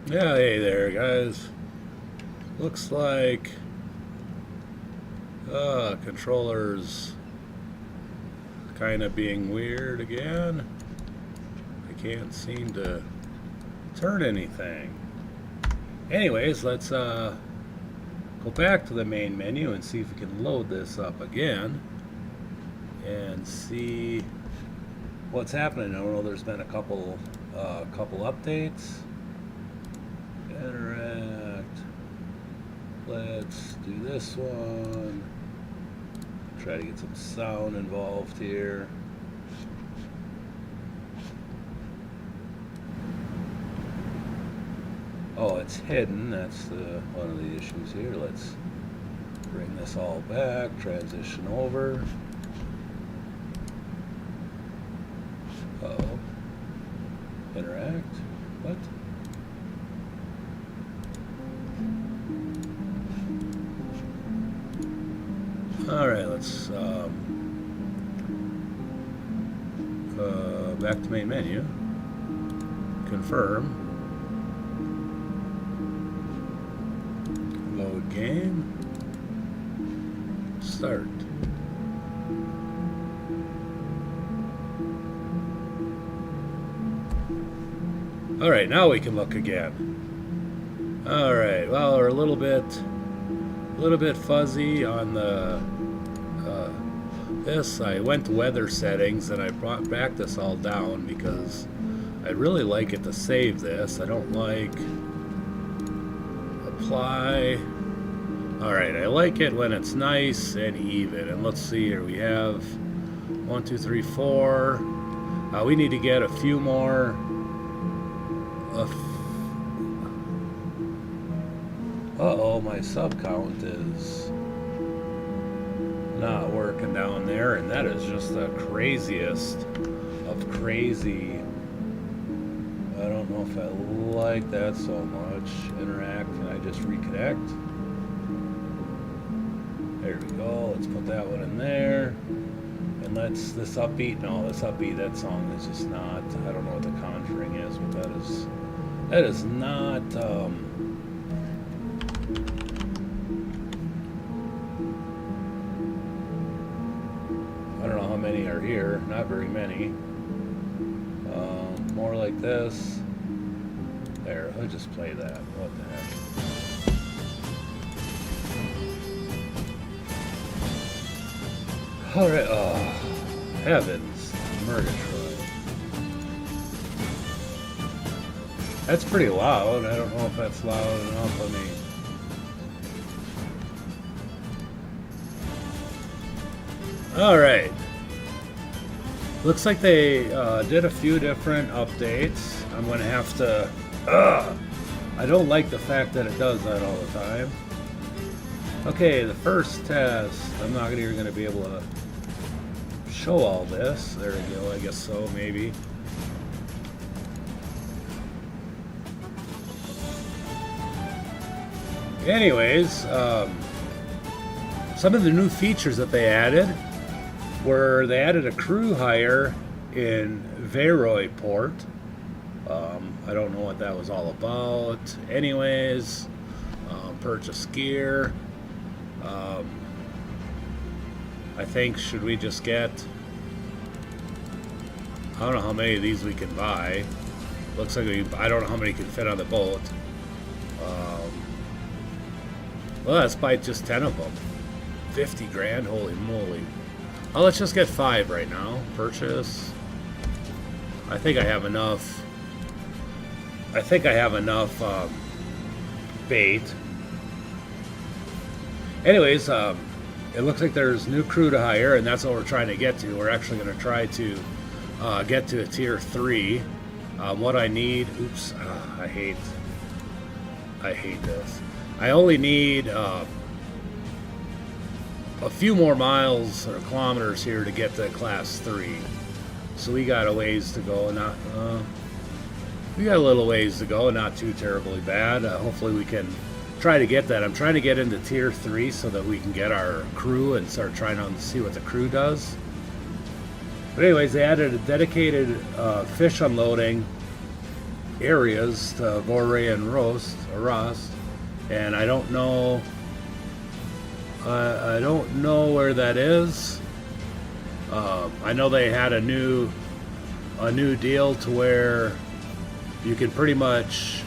Yeah, hey there, guys. Looks like controllers kind of being weird again. I can't seem to turn anything. Anyways, let's go back to the main menu and see if we can load this up again and see what's happening. I know there's been a couple updates. Interact. Let's do this one. Try to get some sound involved here. Oh, it's hidden. That's one of the issues here. Let's bring this all back. Transition over. Uh-oh. Interact. What? All right, let's back to main menu. Confirm. Load game. Start. All right, now we can look again. All right, well, we're a little bit fuzzy on the this. I went to weather settings and I brought back this all down because I'd really like it to save this. I don't like apply. All right, I like it when it's nice and even. And let's see here. We have 1, 2, 3, 4. We need to get a few more. Uh-oh, my sub count is not working down there, and that is just the craziest of crazy. I don't know if I like that so much. Interact. Can I just reconnect? There we go. Let's put that one in there. And let's, this Uppbeat, no, this Uppbeat, that song is just not, I don't know what the Conjuring is, but that is not, I don't know how many are here, not very many. More like this. There, let's just play that. What the heck? Alright, oh, heavens, Murgatroyd. That's pretty loud. I don't know if that's loud enough. I mean, alright. Looks like they did a few different updates. I'm going to have to... I don't like the fact that it does that all the time. Okay, the first test. I'm not even going to be able to show all this. There we go. I guess so, maybe. Anyways, some of the new features that they added were they added a crew hire in Veroy port. I don't know what that was all about. Anyways, purchase gear. I think, should we just get, I don't know how many of these we can buy. Looks like I don't know how many can fit on the boat. Well, let's buy just 10 of them. 50 grand, holy moly. Oh, let's just get 5 right now. Purchase. I think I have enough. I think I have enough bait. Anyways, it looks like there's new crew to hire, and that's what we're trying to get to. We're actually going to try to get to a tier 3. What I need, oops, I hate this. I only need a few more miles or kilometers here to get to class 3. So we got a ways to go. We got a little ways to go, not too terribly bad. Hopefully we can try to get that. I'm trying to get into tier 3 so that we can get our crew and start trying to see what the crew does. But anyways, they added a dedicated fish unloading areas to Vorey and Rost, and I don't know. I don't know where that is. I know they had a new deal to where you can pretty much.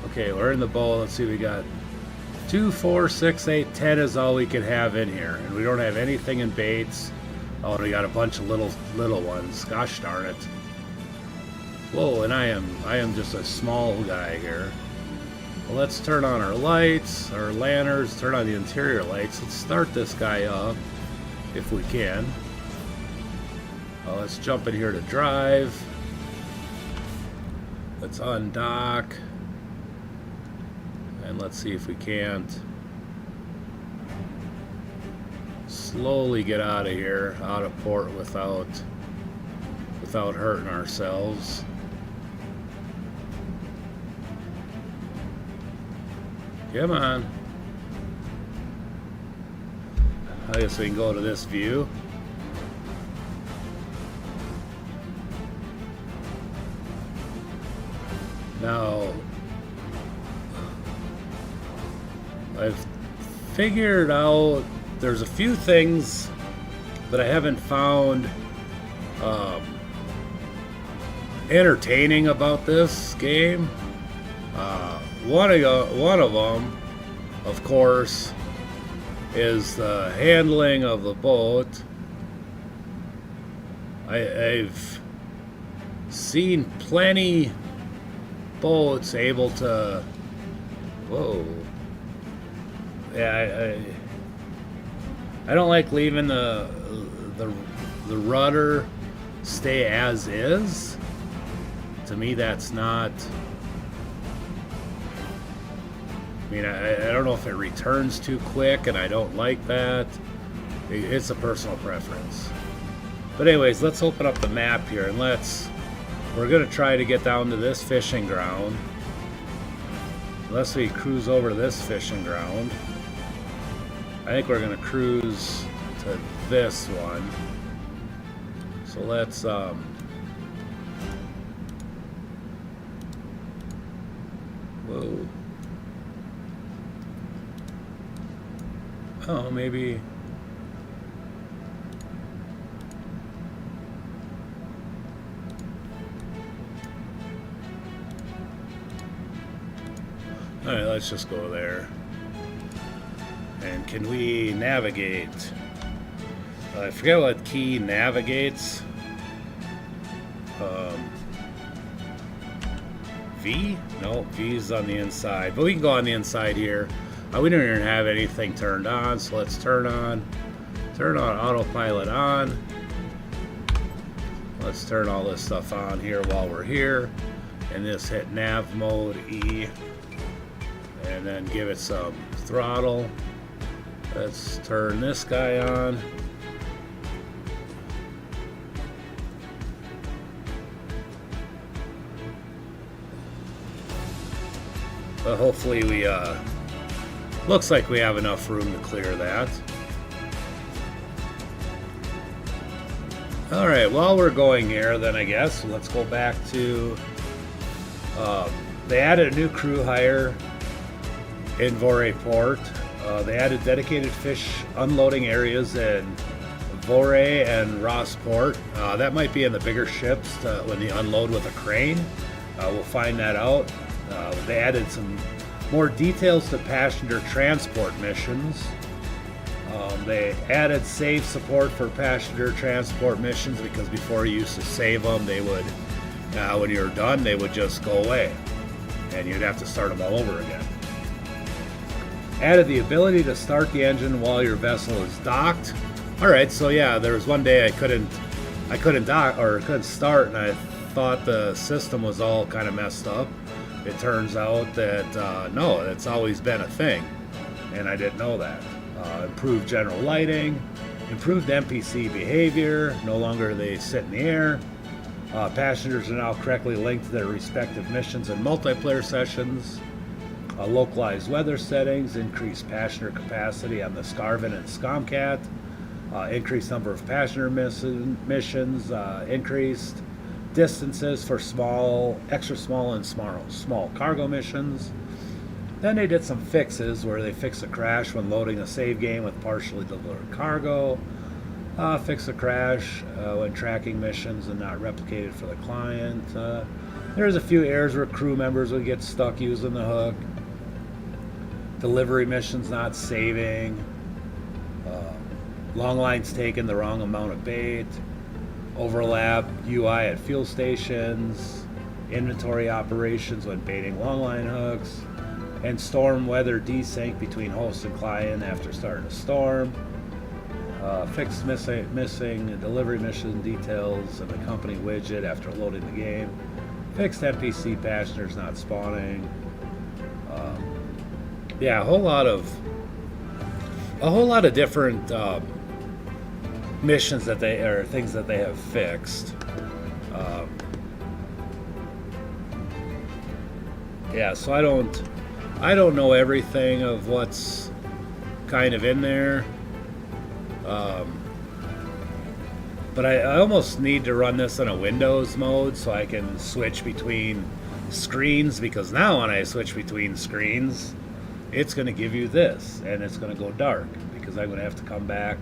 Okay, we're in the bowl. Let's see, we got 2, 4, 6, 8, 10 is all we can have in here, and we don't have anything in baits. Oh, we got a bunch of little ones. Gosh darn it! Whoa, and I am just a small guy here. Well, let's turn on our lights, our lanterns. Turn on the interior lights. Let's start this guy up if we can. Let's jump in here to drive. Let's undock. And let's see if we can't slowly get out of here, out of port without hurting ourselves. Come on. I guess we can go to this view. Now, I've figured out there's a few things that I haven't found entertaining about this game. One of them, of course, is the handling of the boat. I've seen plenty boats able to. Whoa. Yeah, I don't like leaving the rudder stay as is. To me, that's not. I mean, I don't know if it returns too quick, and I don't like that. It's a personal preference. But anyways, let's open up the map here, and we're going to try to get down to this fishing ground. Unless we cruise over to this fishing ground. I think we're going to cruise to this one. So let's, whoa. Oh, maybe. All right, let's just go there. And can we navigate? I forget what key navigates. V? No, V's on the inside. But we can go on the inside here. We don't even have anything turned on, so let's turn on autopilot on. Let's turn all this stuff on here while we're here. And just hit nav mode E. And then give it some throttle. Let's turn this guy on. But hopefully we, looks like we have enough room to clear that. Alright, while we're going here, then I guess, let's go back to, they added a new crew hire in Vorey Port. They added dedicated fish unloading areas in Vorey and Rossport. That might be in the bigger ships when they unload with a crane. We'll find that out. They added some more details to passenger transport missions. They added save support for passenger transport missions because before you used to save them, they would, when you're done, they would just go away and you'd have to start them all over again. Added the ability to start the engine while your vessel is docked. Alright, so yeah, there was one day I couldn't dock or couldn't start, and I thought the system was all kind of messed up. It turns out that no, it's always been a thing, and I didn't know that. Improved general lighting, improved NPC behavior, no longer they sit in the air. Passengers are now correctly linked to their respective missions and multiplayer sessions. Localized weather settings, increased passenger capacity on the Scarvin and Scomcat. increased number of passenger missions, increased distances for extra small and small cargo missions. Then they did some fixes where they fixed a crash when loading a save game with partially delivered cargo. Fix a crash when tracking missions and not replicated for the client. There's a few errors where crew members would get stuck using the hook. Delivery missions not saving. Long lines taking the wrong amount of bait. Overlap UI at fuel stations. Inventory operations when baiting long line hooks. And storm weather desync between host and client after starting a storm. Fixed missing delivery mission details in the company widget after loading the game. Fixed NPC passengers not spawning. Yeah, a whole lot of different missions that things that they have fixed. Yeah, so I don't know everything of what's kind of in there. But I almost need to run this in a Windows mode so I can switch between screens, because now when I switch between screens, it's going to give you this, and it's going to go dark, because I'm going to have to come back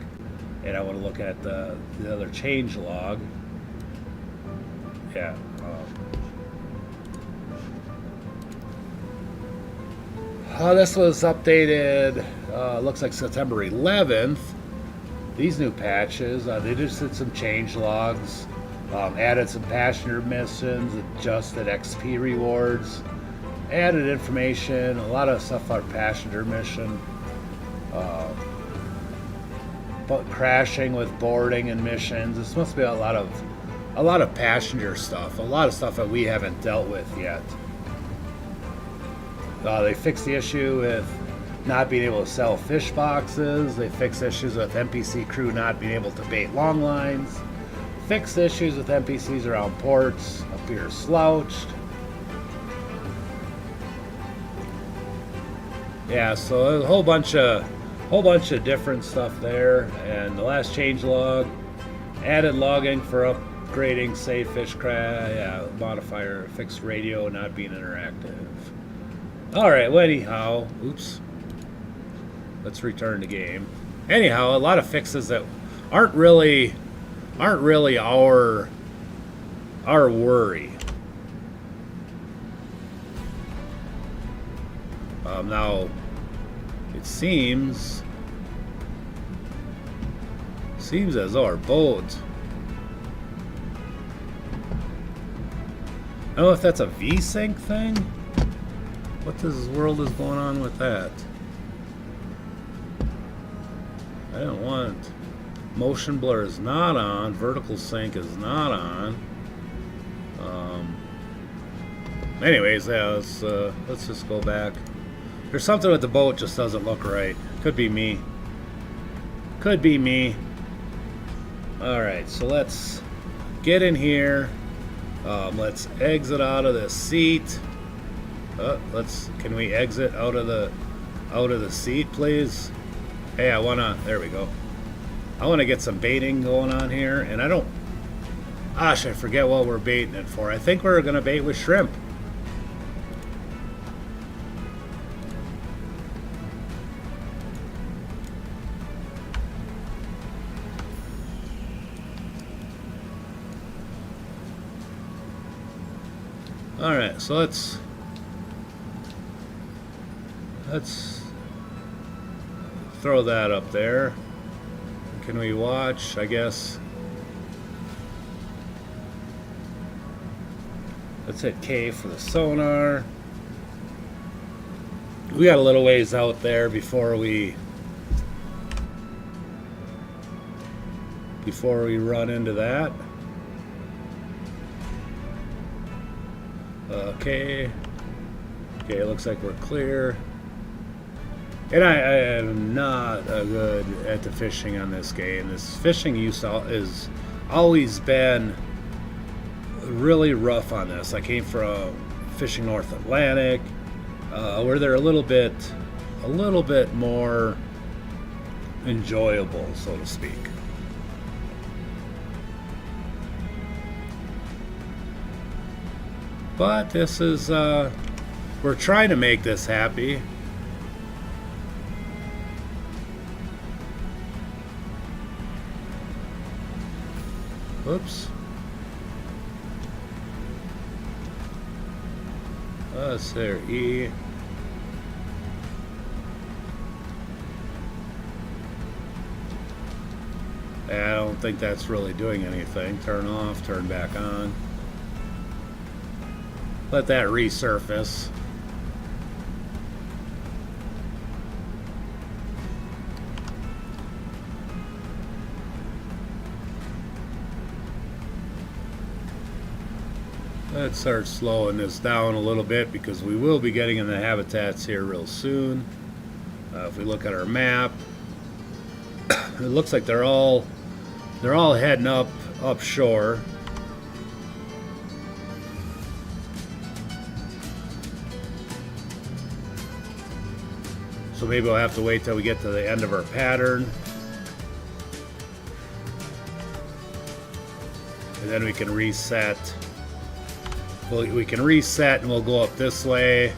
and I want to look at the other change log. Yeah. This was updated, looks like September 11th. These new patches, they just did some change logs, added some passenger missions, adjusted XP rewards, added information, a lot of stuff on passenger mission, but crashing with boarding and missions. This must be a lot of passenger stuff, a lot of stuff that we haven't dealt with yet. They fixed the issue with not being able to sell fish boxes. They fixed issues with NPC crew not being able to bait long lines. Fixed issues with NPCs around ports appear slouched. Yeah, so a whole bunch of different stuff there. And the last change log, added logging for upgrading save fish crash. Yeah, modifier fixed radio not being interactive. All right, well, anyhow, oops. Let's return the game. Anyhow, a lot of fixes that aren't really our worry. Now, it seems as though our boat. I don't know if that's a V-Sync thing. What this world is going on with that? I don't want. Motion blur is not on. Vertical sync is not on. Anyways, yeah, let's just go back. There's something with the boat just doesn't look right. Could be me. Could be me. Alright, so let's get in here. Let's exit out of the seat. Can we exit out of the seat, please? Hey, there we go. I want to get some baiting going on here, and I forget what we're baiting it for. I think we're going to bait with shrimp. All right, so let's throw that up there. Can we watch? I guess. Let's hit K for the sonar. We got a little ways out there before we run into that. Okay, looks like we're clear. And I am not good at the fishing on this game. This fishing has always been really rough on this. I came from fishing North Atlantic, where they're a little bit more enjoyable, so to speak. But this is, we're trying to make this happy. Oops. Let's there, E. I don't think that's really doing anything. Turn off, turn back on. Let that resurface. Let's start slowing this down a little bit because we will be getting in the habitats here real soon. If we look at our map, it looks like they're all heading up shore. So maybe we'll have to wait till we get to the end of our pattern. And then we can reset. We can reset and we'll go up this way.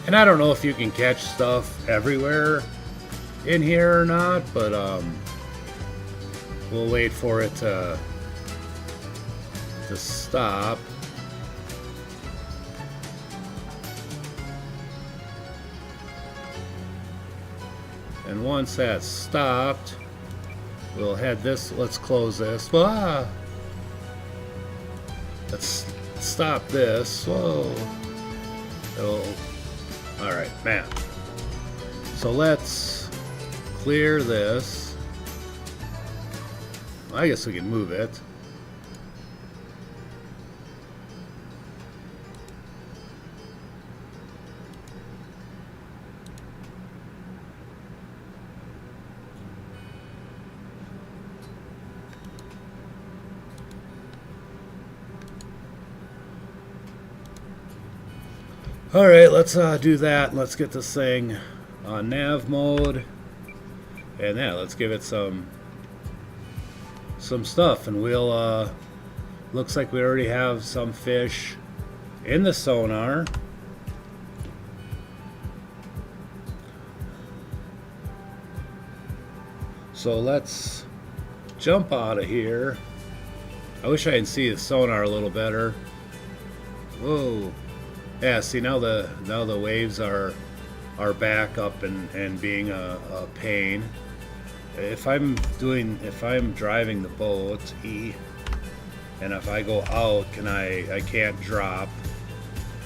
And I don't know if you can catch stuff everywhere in here or not, but we'll wait for it to stop. And once that's stopped, we'll head this. Let's close this. Ah! Let's stop this. Whoa. All right, man. So let's clear this. I guess we can move it. Alright, let's do that. Let's get this thing on nav mode. And yeah, let's give it some stuff. And we'll, looks like we already have some fish in the sonar. So let's jump out of here. I wish I could see the sonar a little better. Whoa. Yeah, see now the waves are back up and being a pain. If I'm driving the boat, E, and if I go out, I can't drop.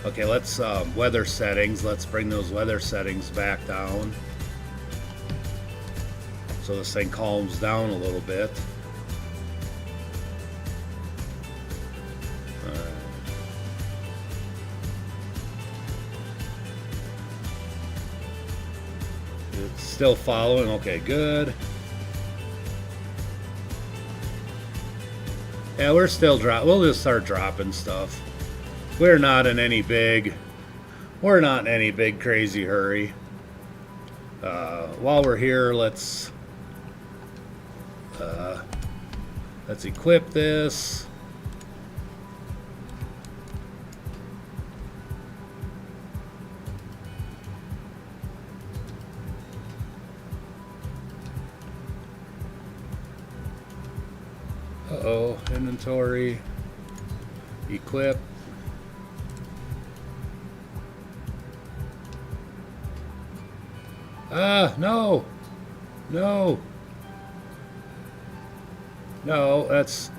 Okay, let's weather settings. Let's bring those weather settings back down so this thing calms down a little bit. It's still following. Okay, good. Yeah, we're still we'll just start dropping stuff. We're not in any big crazy hurry. While we're here, let's equip this. Uh-oh, inventory, equip. Ah, no, no, no, that's,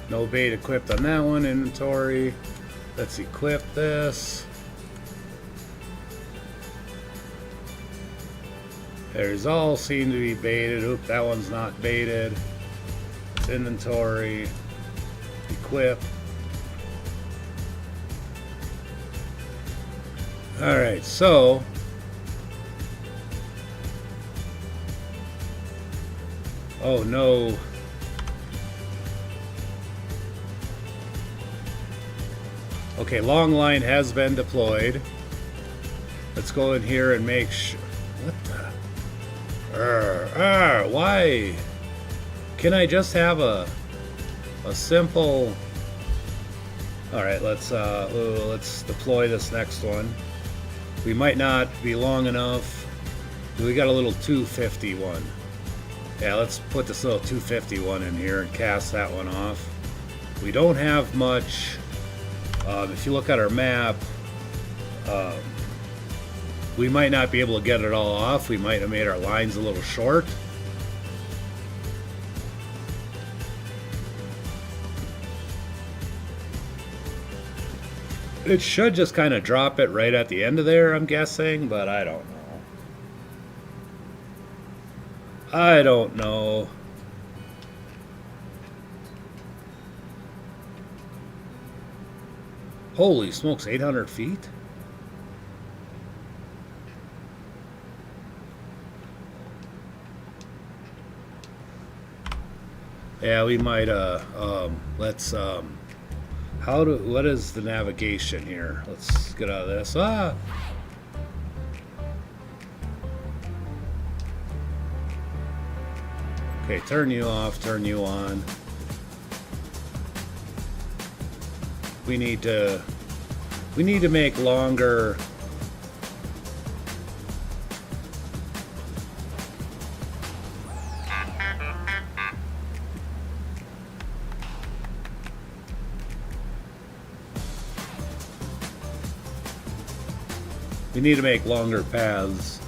no bait equipped on that one, inventory. Let's equip this. There's all seem to be baited. Oop, that one's not baited. It's inventory. Equip. Alright, so oh no. Okay, long line has been deployed. Let's go in here and make sure. What the? Why? Can I just have a simple? All right, let's deploy this next one. We might not be long enough. We got a little 250 one. Yeah, let's put this little 250 one in here and cast that one off. We don't have much. If you look at our map, we might not be able to get it all off. We might have made our lines a little short. It should just kind of drop it right at the end of there, I'm guessing, but I don't know. I don't know. Holy smokes, 800 feet? Yeah, we might, let's, what is the navigation here? Let's get out of this. Okay, turn you off, turn you on. We need to make longer. We need to make longer paths.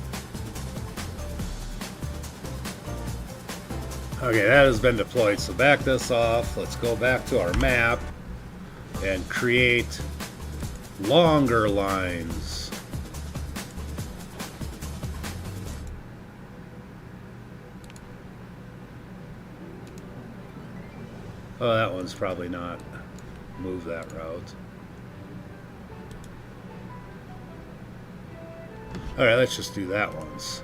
Okay, that has been deployed, so back this off. Let's go back to our map and create longer lines. Oh, that one's probably not. Move that route. Alright, let's just do that once.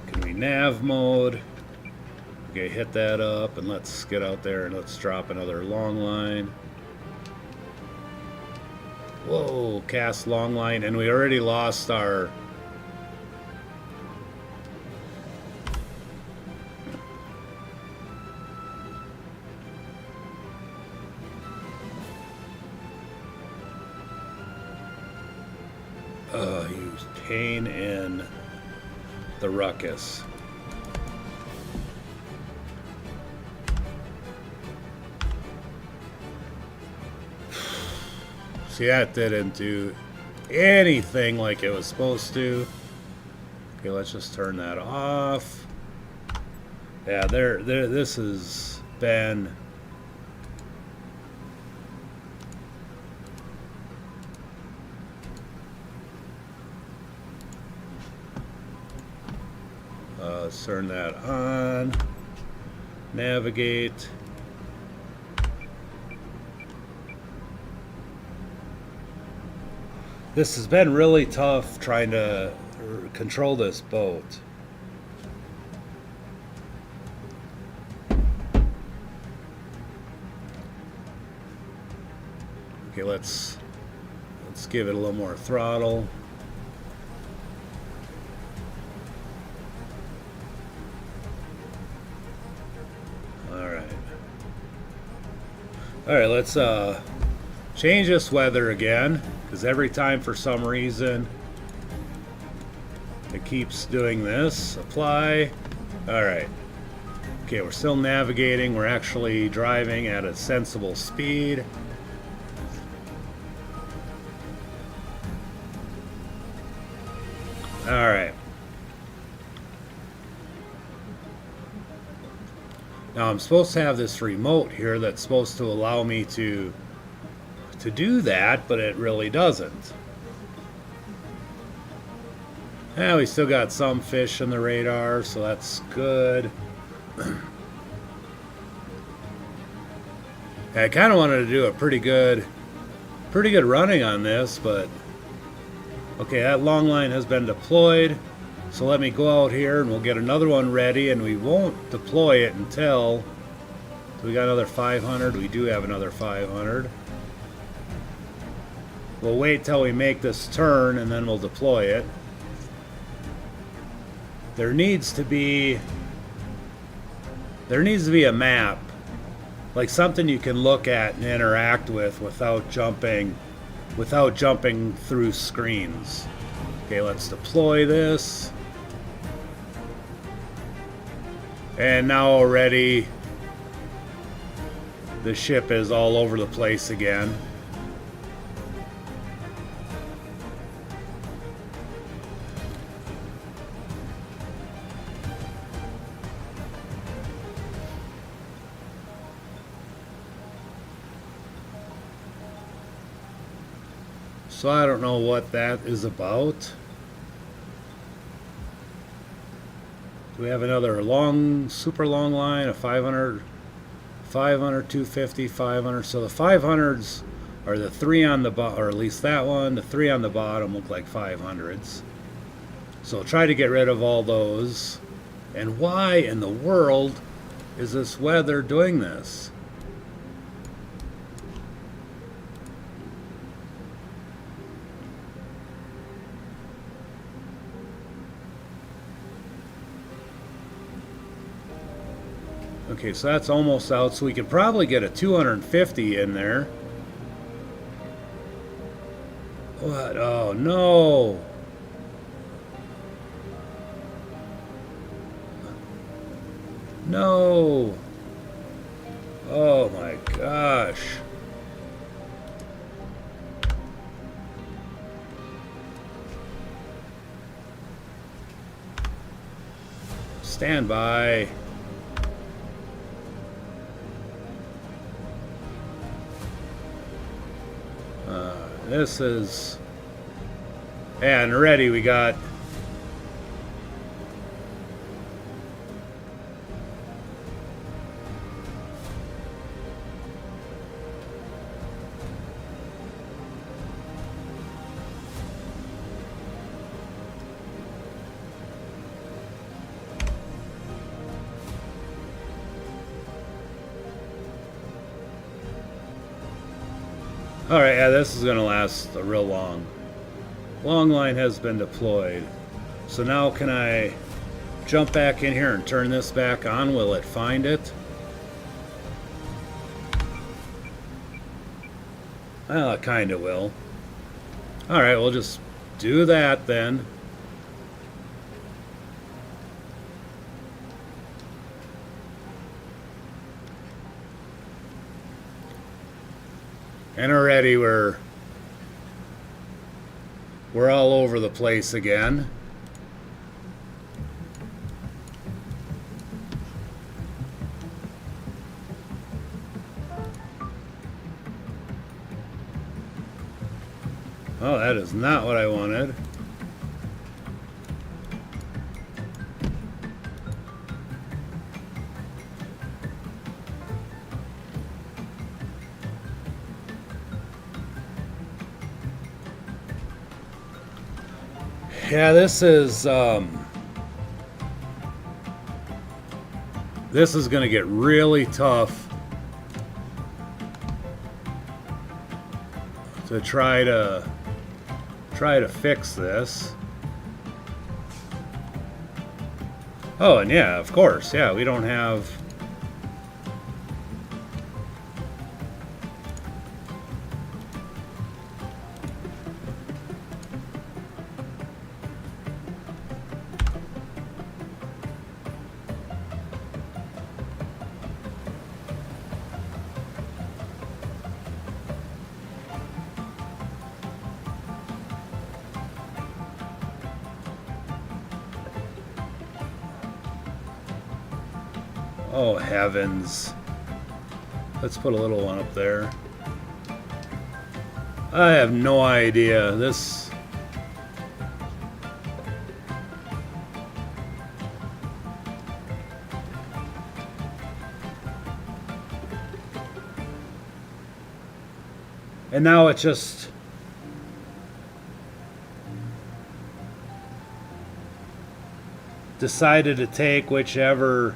Can we nav mode? Okay, hit that up and let's get out there and let's drop another long line. Whoa, cast long line, and we already lost our... you pain in the ruckus. See, that didn't do anything like it was supposed to. Okay, let's just turn that off. Yeah, this has been... let's turn that on. Navigate. This has been really tough trying to control this boat. Okay, let's give it a little more throttle. Alright, let's change this weather again, because every time for some reason it keeps doing this. Apply. Alright. Okay, we're still navigating. We're actually driving at a sensible speed. Alright. Now I'm supposed to have this remote here that's supposed to allow me to do that, but it really doesn't. Yeah, we still got some fish in the radar, so that's good. I kind of wanted to do a pretty good running on this, but okay, that long line has been deployed. So let me go out here and we'll get another one ready, and we won't deploy it until We got another 500. We do have another 500. We'll wait till we make this turn and then we'll deploy it. There needs to be a map, like something you can look at and interact with without jumping through screens. Okay, let's deploy this. And now already the ship is all over the place again. So I don't know what that is about. Do we have another long, super long line, a 500, 250, 500. So the 500s are the three on the bottom, or at least that one. The three on the bottom look like 500s. So try to get rid of all those. And why in the world is this weather doing this? Okay, so that's almost out, so we could probably get a 250 in there. What? Oh, no. No. Oh, my gosh. Stand by. This is, and already we got alright, yeah, this is going to last a real long. Long line has been deployed. So now can I jump back in here and turn this back on? Will it find it? Well, it kind of will. Alright, we'll just do that then. And already we're all over the place again. Oh, that is not what I wanted. Yeah, this is going to get really tough to try to fix this. Oh, and yeah, of course, yeah, we don't have. Oh, heavens. Let's put a little one up there. I have no idea. This... And now it just... decided to take whichever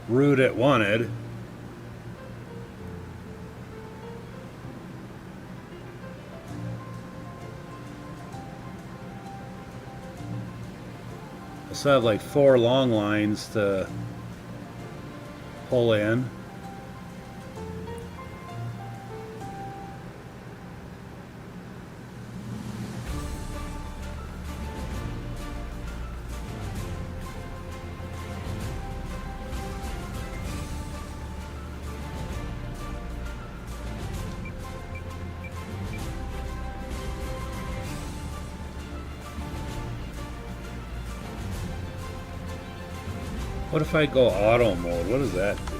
route it wanted. still have like 4 long lines to pull in. What if I go auto mode? What does that do?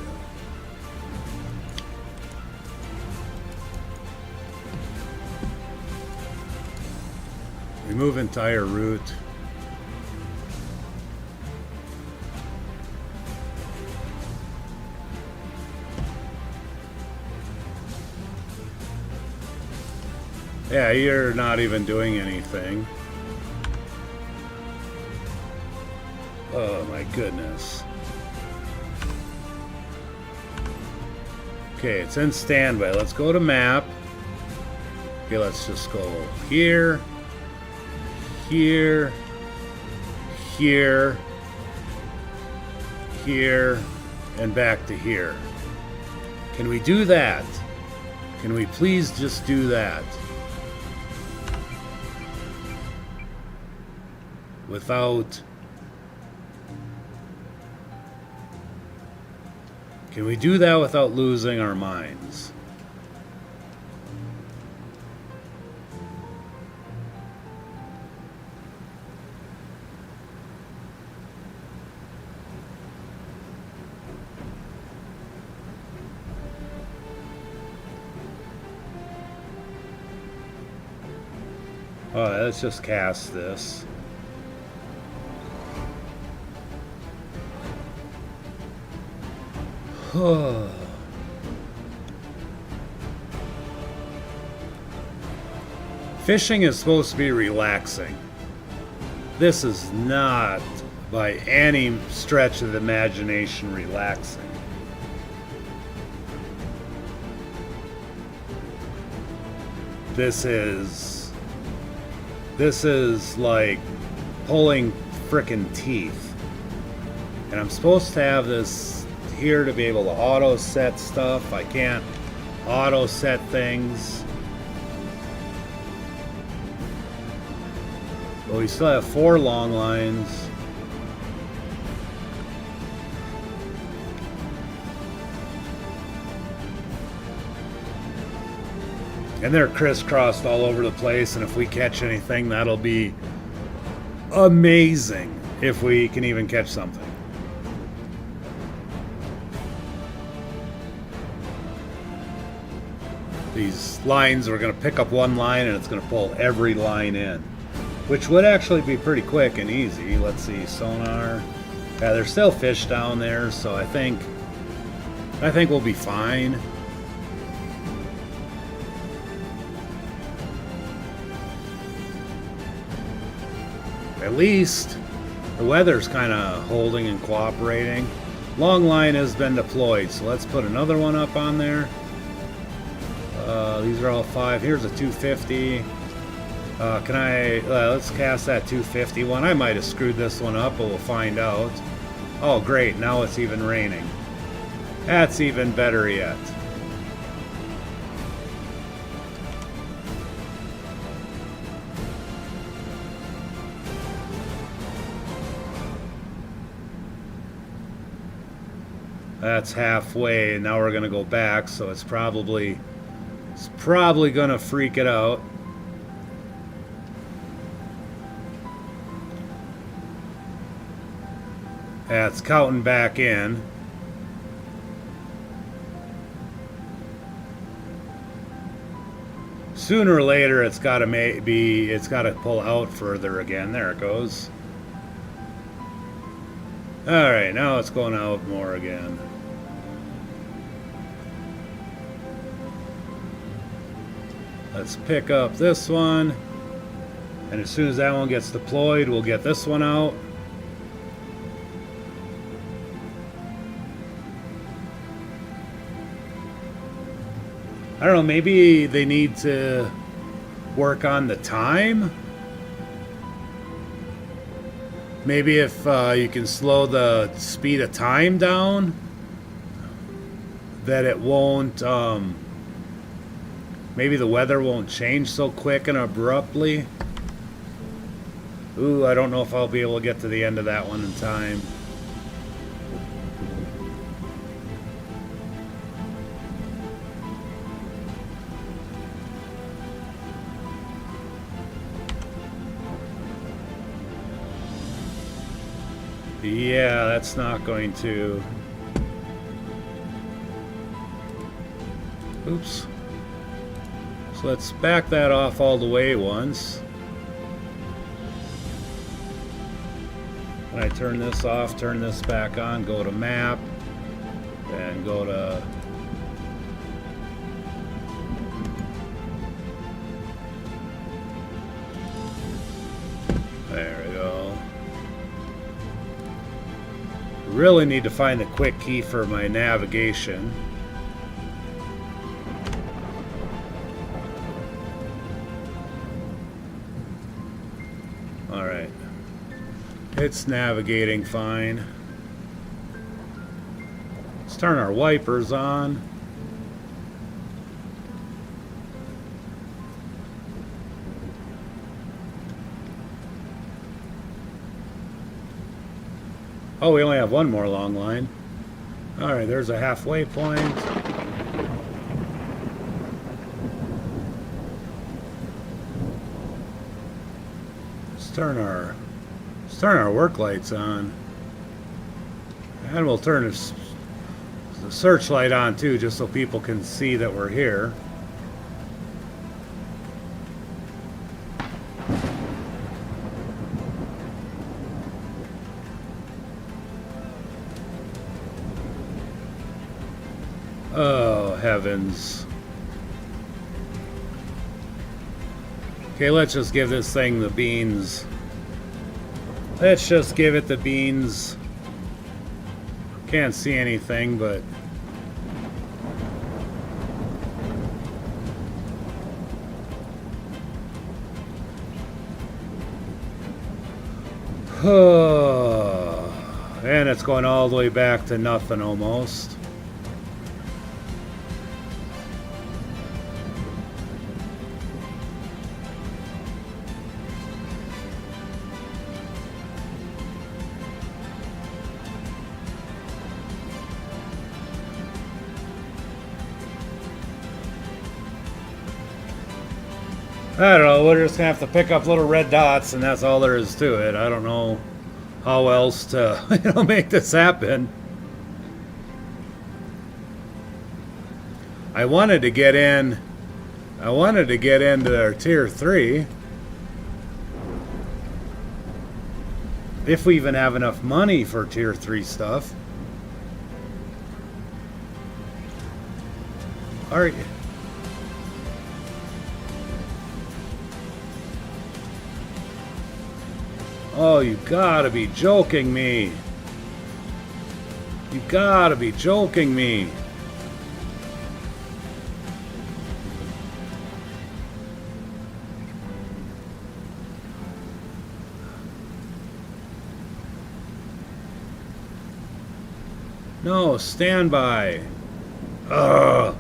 Remove entire route. Yeah, you're not even doing anything. Oh my goodness. Okay, it's in standby. Let's go to map. Okay, let's just go here, here, here, here, and back to here. Can we do that? Can we please just do that? Without... Can we do that without losing our minds? Alright, let's just cast this. Fishing is supposed to be relaxing. This is not, by any stretch of the imagination, relaxing. This is like pulling frickin' teeth. And I'm supposed to have this here to be able to auto set stuff. I can't auto set things. But we still have 4 long lines. And they're crisscrossed all over the place, and if we catch anything, that'll be amazing if we can even catch something. These lines, we're going to pick up one line and it's going to pull every line in, which would actually be pretty quick and easy. Let's see, sonar. Yeah, there's still fish down there, so I think we'll be fine. At least the weather's kind of holding and cooperating. Long line has been deployed, so let's put another one up on there. These are all 5. Here's a 250. Let's cast that 250 one. I might have screwed this one up, but we'll find out. Oh, great. Now it's even raining. That's even better yet. That's halfway, and now we're going to go back, so it's probably going to freak it out. Yeah, it's counting back in. Sooner or later, it's got to pull out further again. There it goes. All right, now it's going out more again. Let's pick up this one, and as soon as that one gets deployed, we'll get this one out. I don't know, maybe they need to work on the time? Maybe if you can slow the speed of time down, that it won't, maybe the weather won't change so quick and abruptly. Ooh, I don't know if I'll be able to get to the end of that one in time. Yeah, that's not going to... Oops. So let's back that off all the way once. When I turn this off, turn this back on, go to map, and go to... There we go. Really need to find the quick key for my navigation. Alright. It's navigating fine. Let's turn our wipers on. Oh, we only have one more long line. Alright, there's a halfway point. Let's turn our work lights on. And we'll turn the searchlight on too, just so people can see that we're here. Oh, heavens. Okay, let's just give this thing the beans. Let's just give it the beans. Can't see anything, but... And it's going all the way back to nothing almost. I don't know, we're just gonna have to pick up little red dots and that's all there is to it. I don't know how else to make this happen. I wanted to get into our tier 3. If we even have enough money for tier 3 stuff. Alright. Oh, you gotta be joking me. You gotta be joking me. No, stand by. Ugh.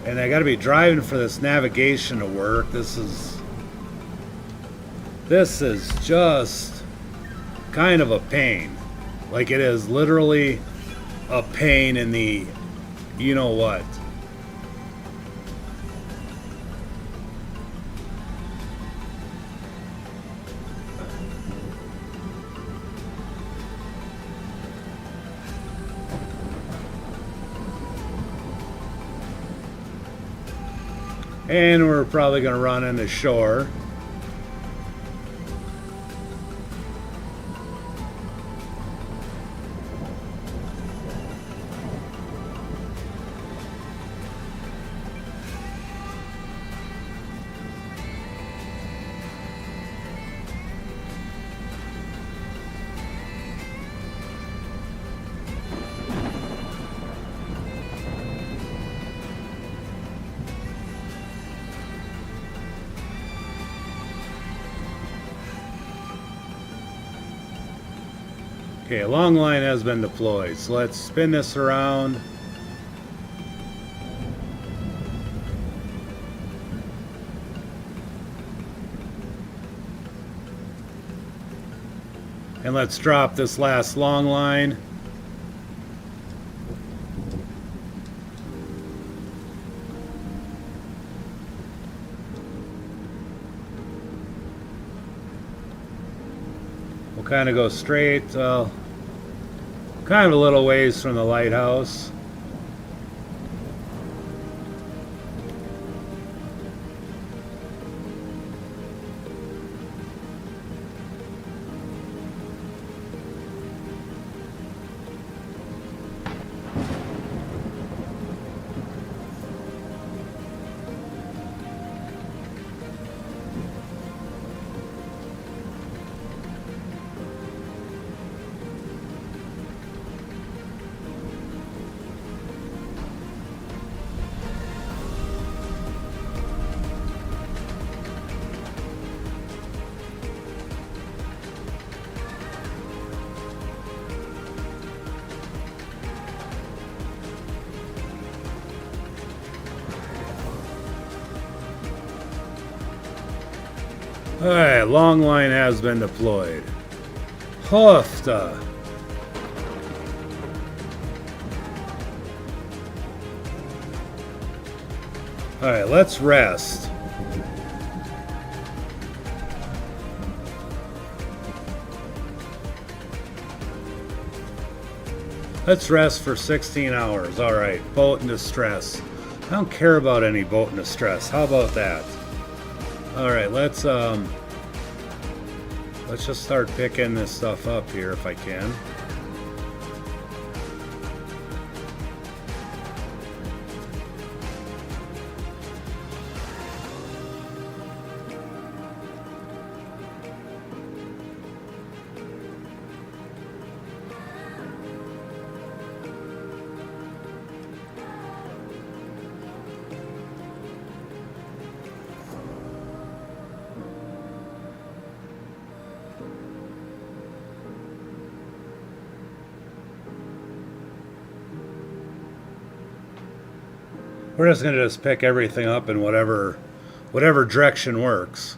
And I gotta be driving for this navigation to work. This is just kind of a pain. Like, it is literally a pain in the you know what. And we're probably going to run into shore. Okay, long line has been deployed. So let's spin this around. And let's drop this last long line. We'll kind of go straight, kind of a little ways from the lighthouse. Alright, long line has been deployed. Hofta. Alright, let's rest. Let's rest for 16 hours. Alright, boat in distress. I don't care about any boat in distress. How about that? Alright, let's just start picking this stuff up here if I can. We're just going to just pick everything up in whatever direction works.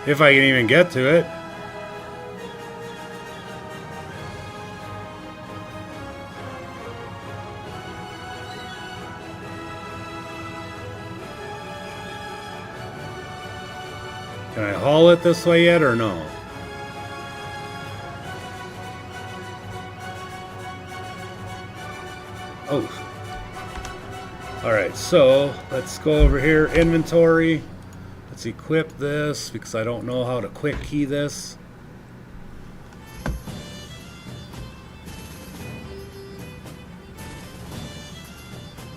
If I can even get to it. Can I haul it this way yet or no? Oh. Alright, so let's go over here. Inventory. Let's equip this because I don't know how to quick key this.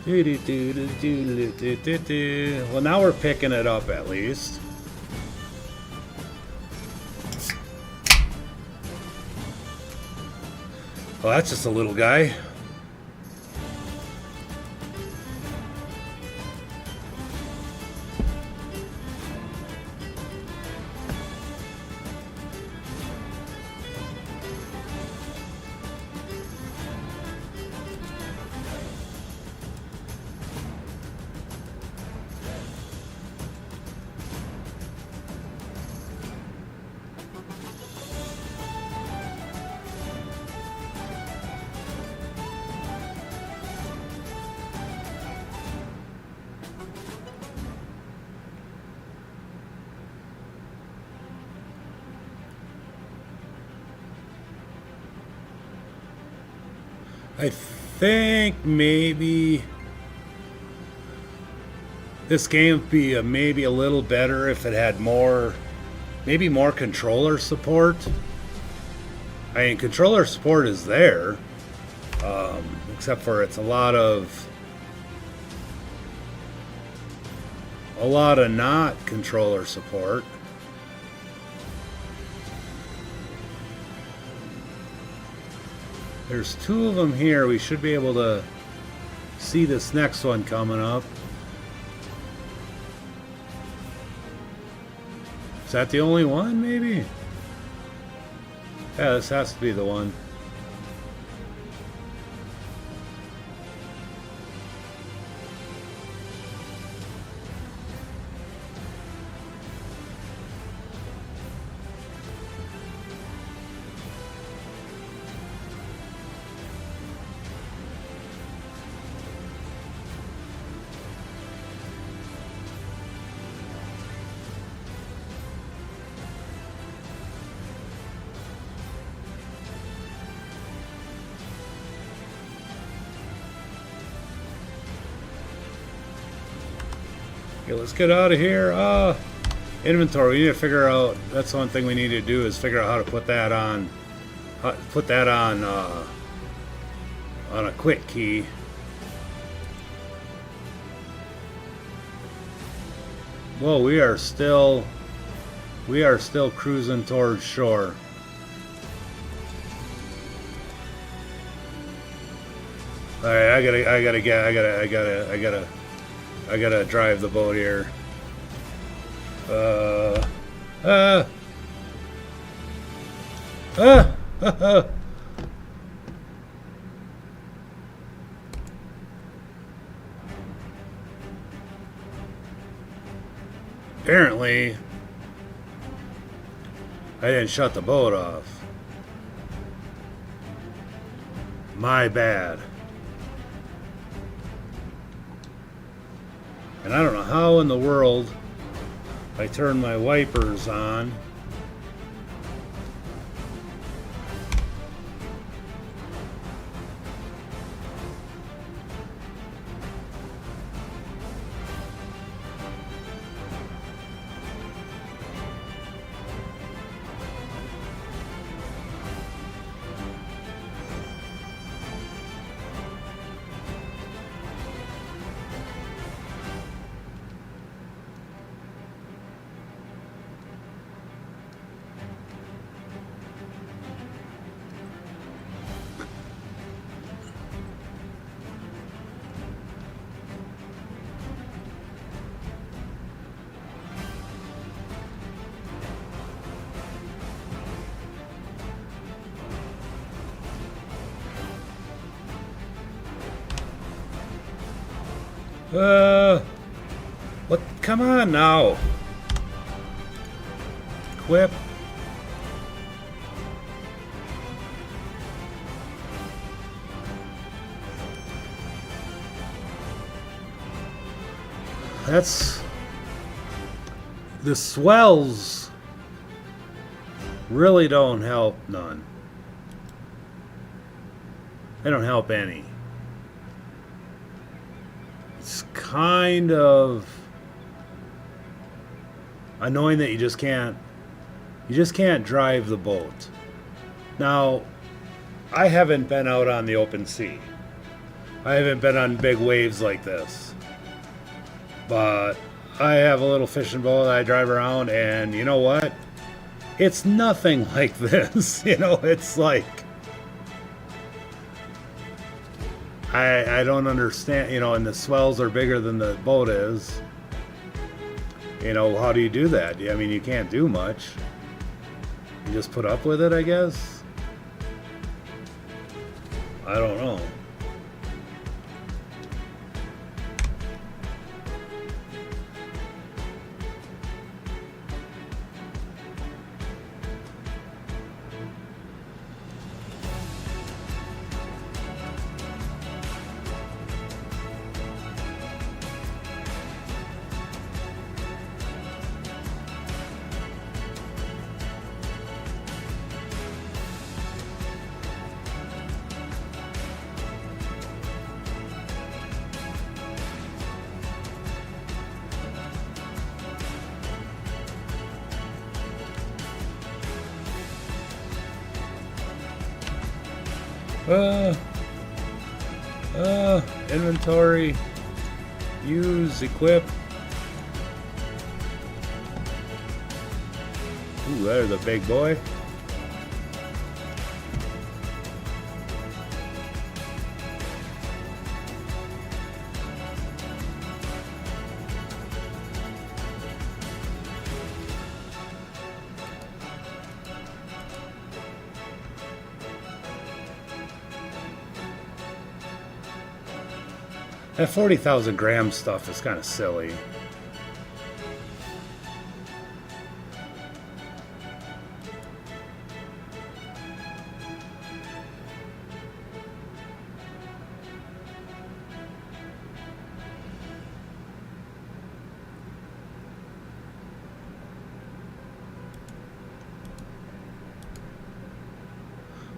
Well, now we're picking it up at least. Well, that's just a little guy. I think maybe This game would be maybe a little better if it had more, maybe more controller support. I mean, controller support is there, except for it's a lot of not controller support. There's 2 of them here. We should be able to see this next one coming up. Is that the only one, maybe? Yeah, this has to be the one. Okay, let's get out of here. Inventory. We need to figure out. That's one thing we need to do is figure out how to put that on. Put that on a quick key. Whoa, we are still cruising towards shore. All right, I gotta drive the boat here. Apparently, I didn't shut the boat off. My bad. And I don't know how in the world I turned my wipers on. What? Come on now. Equip. That's... The swells really don't help none. They don't help any. It's kind of annoying that you just can't drive the boat. Now, I haven't been out on the open sea. I haven't been on big waves like this. But I have a little fishing boat that I drive around, and you know what? It's nothing like this. You know, it's like, I don't understand, you know, and the swells are bigger than the boat is. You know, how do you do that? I mean, you can't do much. You just put up with it, I guess? I don't know. Uh, Inventory. Use, equip. Ooh, there's a big boy. That 40,000 gram stuff is kind of silly.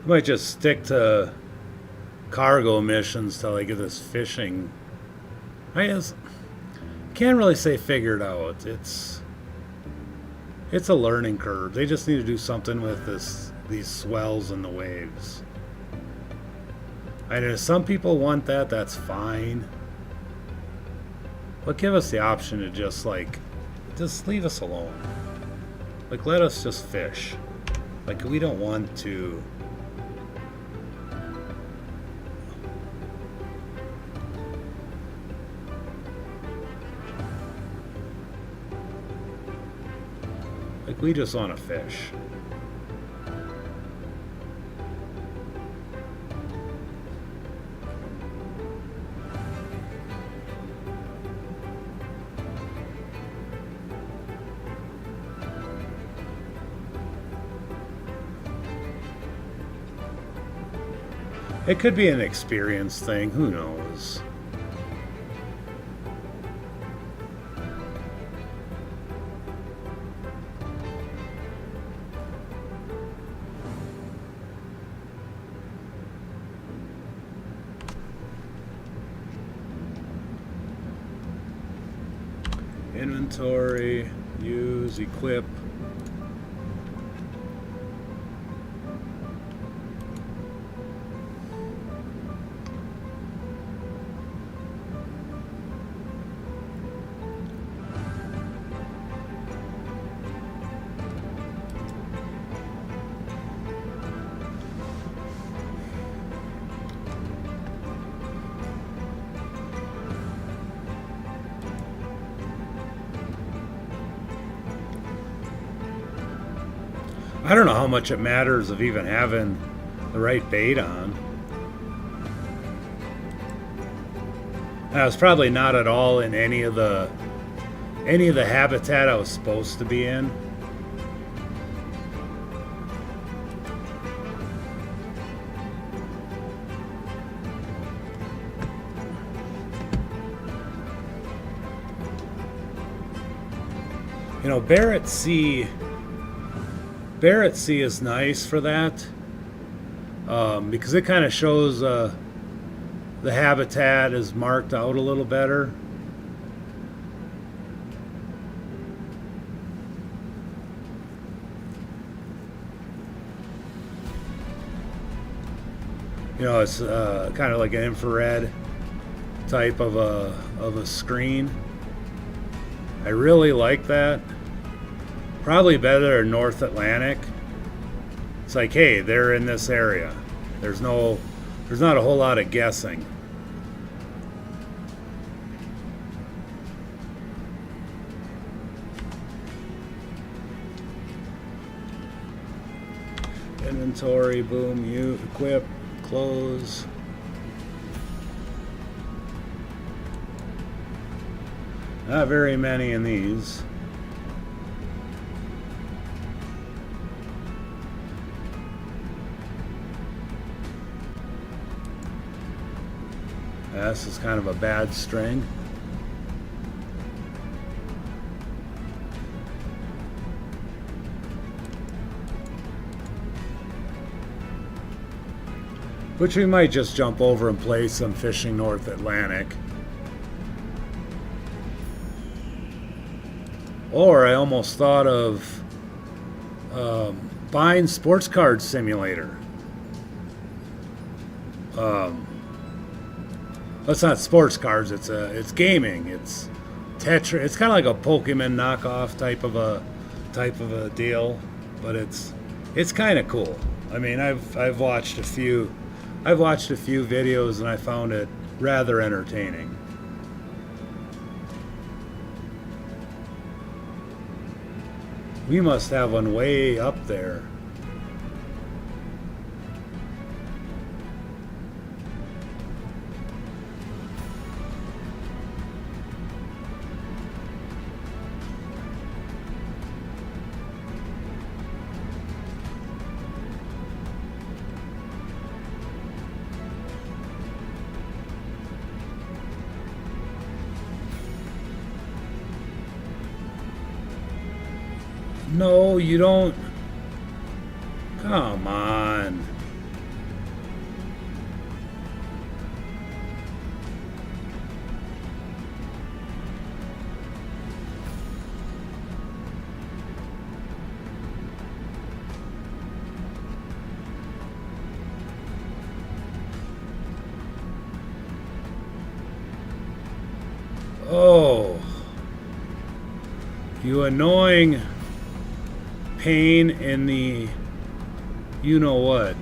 I might just stick to cargo missions till I get this fishing. I just can't really say figured out. It's a learning curve. They just need to do something with these swells and the waves. I know some people want that, that's fine. But give us the option to just leave us alone. Like, let us just fish. Like, we don't want to. Like, we just want to fish. It could be an experience thing, who knows? Inventory, use, equip. I don't know how much it matters of even having the right bait on. I was probably not at all in any of the habitat I was supposed to be in. You know, Barrett Sea is nice for that, because it kind of shows the habitat is marked out a little better. You know, it's kind of like an infrared type of a screen. I really like that. Probably better in North Atlantic. It's like, hey, they're in this area. There's not a whole lot of guessing. Inventory, boom, you equip, close. Not very many in these. This is kind of a bad string. Which we might just jump over and play some fishing North Atlantic. Or I almost thought of buying Sports Card Simulator. It's not sports cards. It's gaming. It's Tetra. It's kind of like a Pokemon knockoff type of a deal, but it's kind of cool. I mean, I've watched a few videos and I found it rather entertaining. We must have one way up there. No, you don't. Come on. Oh. You annoying pain in the you know what.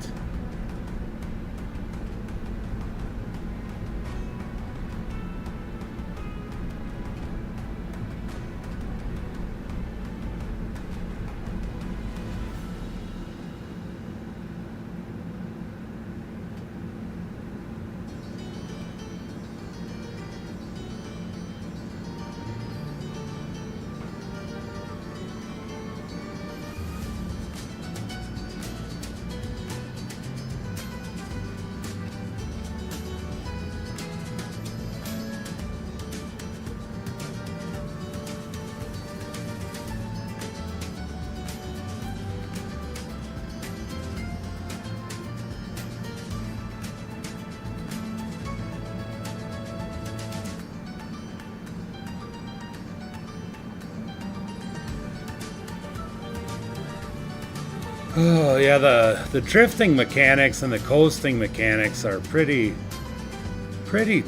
Oh yeah, the drifting mechanics and the coasting mechanics are pretty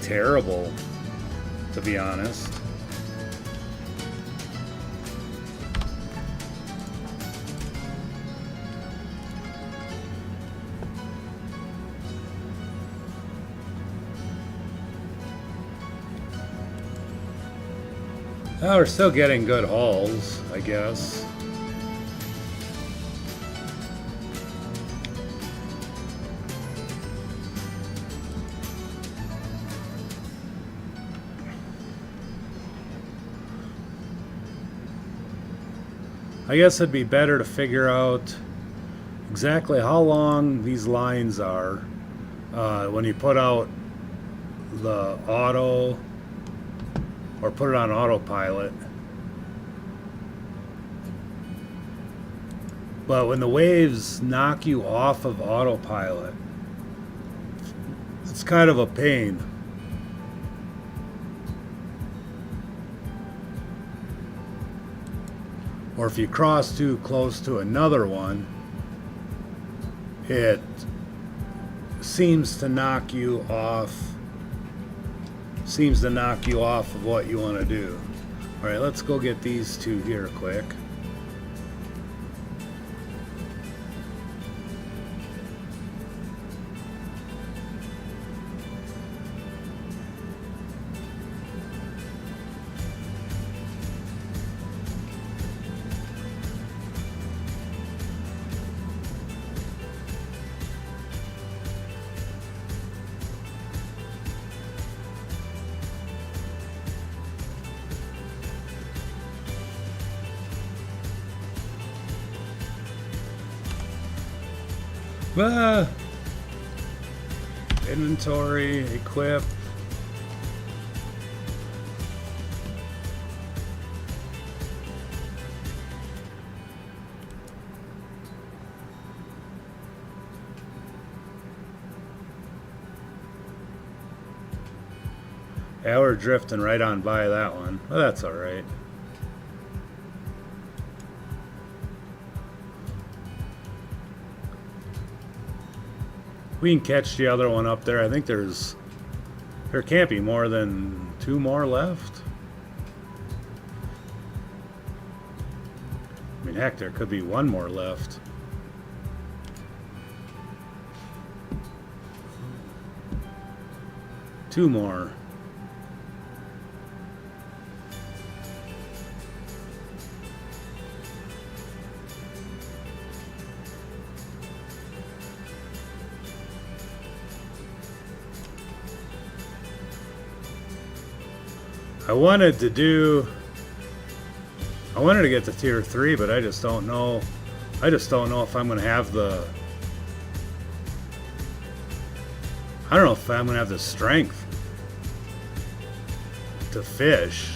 terrible, to be honest. Oh, we're still getting good hauls, I guess. I guess it'd be better to figure out exactly how long these lines are when you put out the auto or put it on autopilot. But when the waves knock you off of autopilot, it's kind of a pain. Or if you cross too close to another one, it seems to knock you off of what you want to do. All right, let's go get these two here quick. Inventory, equip. Yeah, we're drifting right on by that one. Well, that's all right. We can catch the other one up there. I think there can't be more than 2 more left. I mean, heck, there could be 1 more left. Two more. I wanted to get to tier 3, but I just don't know. I just don't know if I'm going to have the... I don't know if I'm going to have the strength to fish.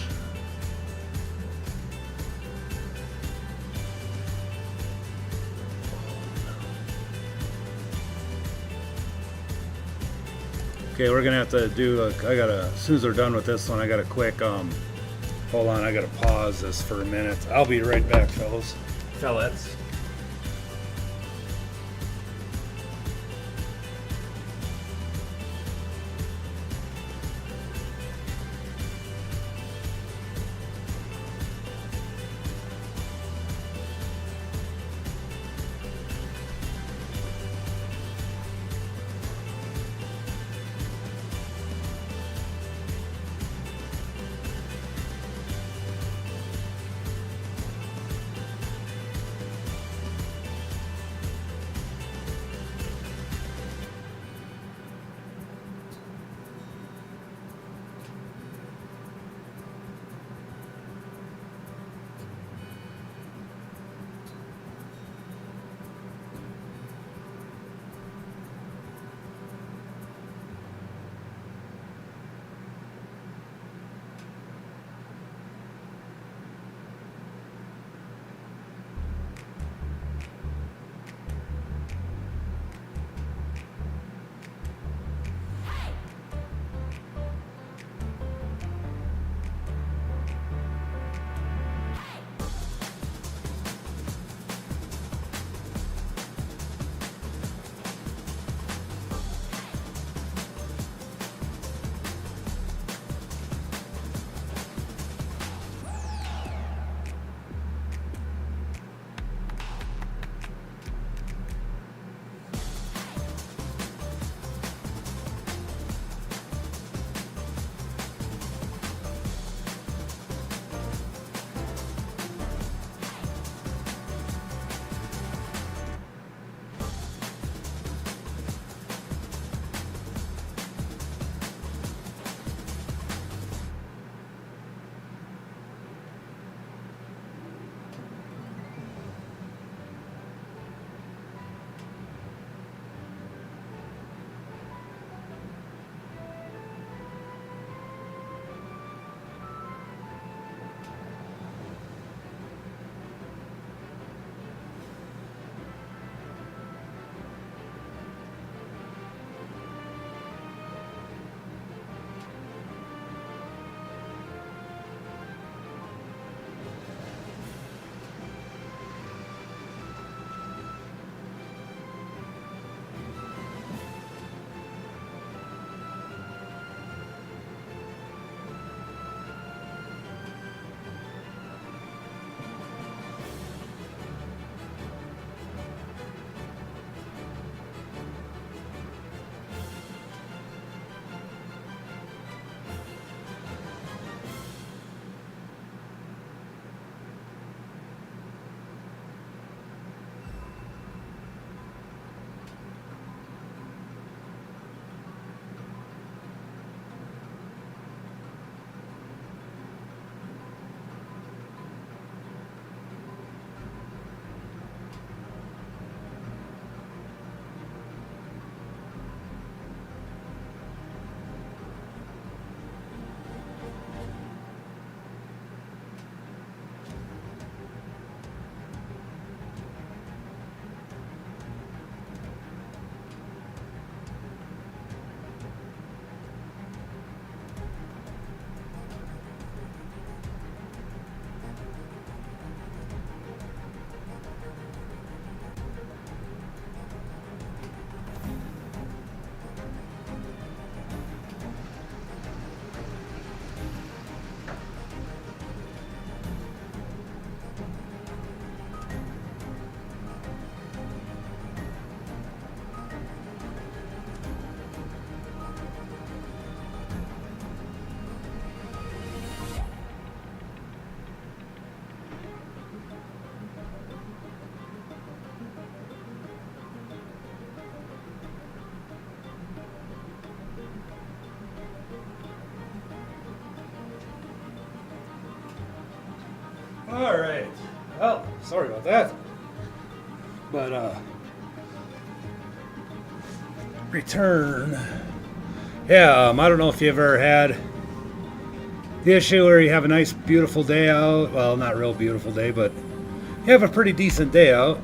Okay, we're gonna have to do as soon as we're done with this one, I got a quick, hold on, I gotta pause this for a minute. I'll be right back, fellas. Fellets. All right. Well, sorry about that. But return. Yeah, I don't know if you ever had the issue where you have a nice, beautiful day out. Well, not real beautiful day, but you have a pretty decent day out.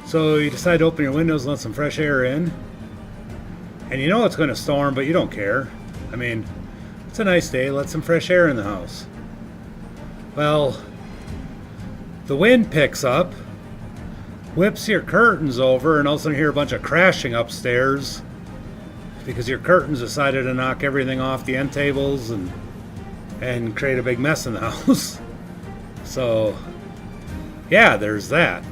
So you decide to open your windows and let some fresh air in. And you know it's going to storm, but you don't care. I mean, it's a nice day. Let some fresh air in the house. Well, the wind picks up, whips your curtains over, and all of a sudden you hear a bunch of crashing upstairs because your curtains decided to knock everything off the end tables and create a big mess in the house. So, yeah, there's that.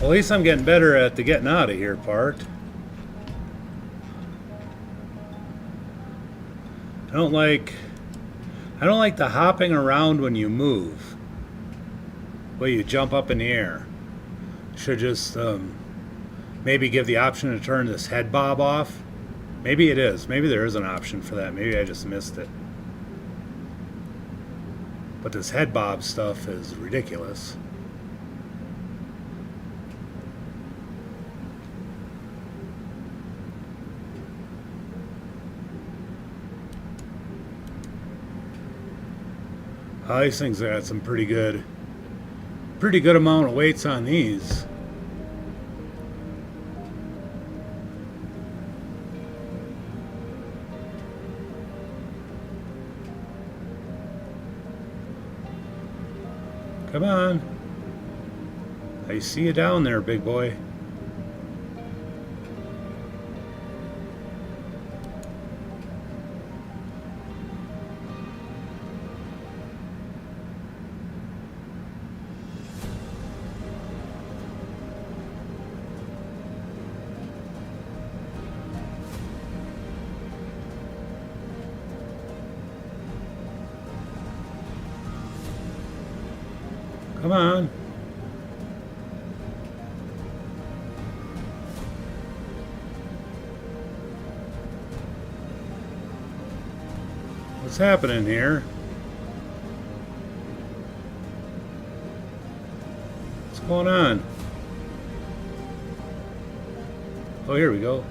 Well, at least I'm getting better at the getting out of here part. I don't like the hopping around when you move. Well, you jump up in the air. Should just maybe give the option to turn this head bob off. Maybe it is. Maybe there is an option for that. Maybe I just missed it. But this head bob stuff is ridiculous. These things got some pretty good amount of weights on these. Come on. I see you down there, big boy. Come on. What's happening here? What's going on? Oh, here we go.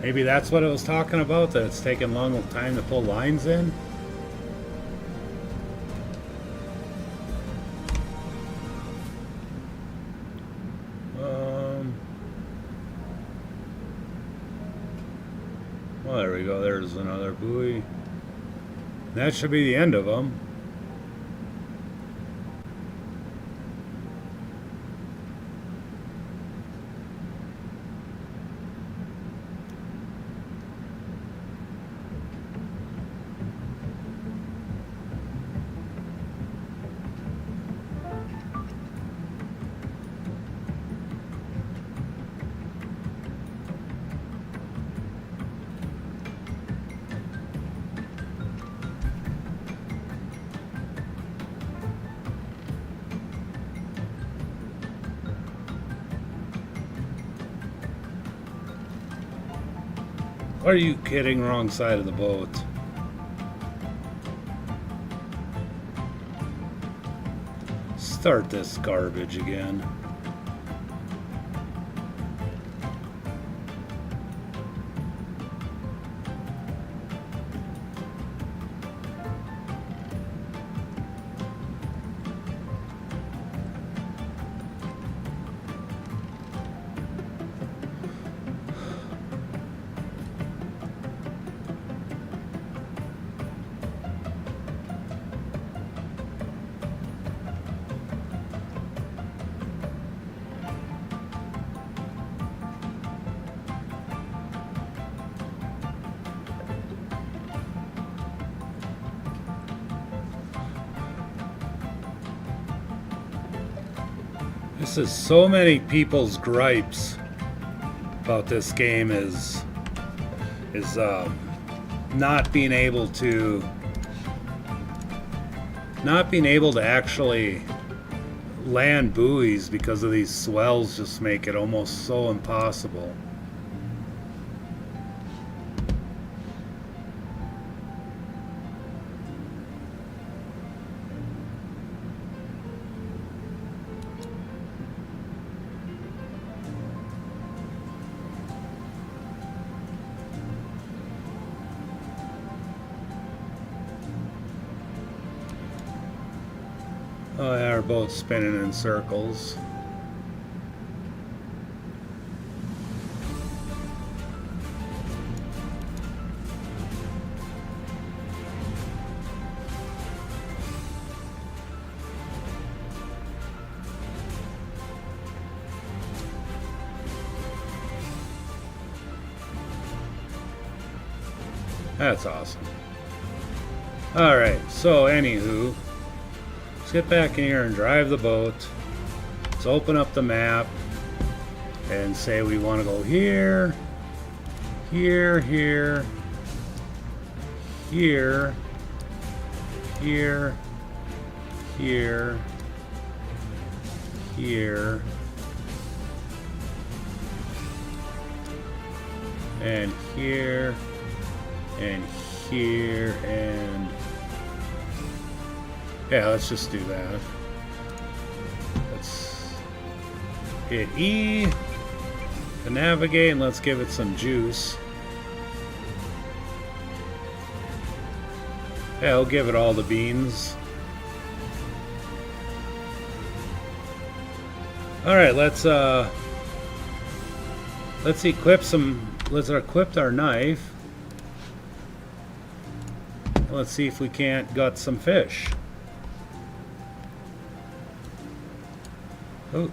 Maybe that's what it was talking about, that it's taking a long time to pull lines in. Well, there we go. There's another buoy. That should be the end of them. Are you kidding? Wrong side of the boat. Start this garbage again. This is so many people's gripes about this game is not being able to actually land buoys because of these swells just make it almost so impossible. Oh yeah, our boat's spinning in circles. That's awesome. Alright, so anywho, let's get back in here and drive the boat. Let's open up the map and say we want to go here, here, here, here, here, here, here, and here, and here, and yeah, let's just do that. Let's hit E to navigate, and let's give it some juice. Yeah, I'll give it all the beans. Alright, let's equip our knife. Let's see if we can't gut some fish. Oh.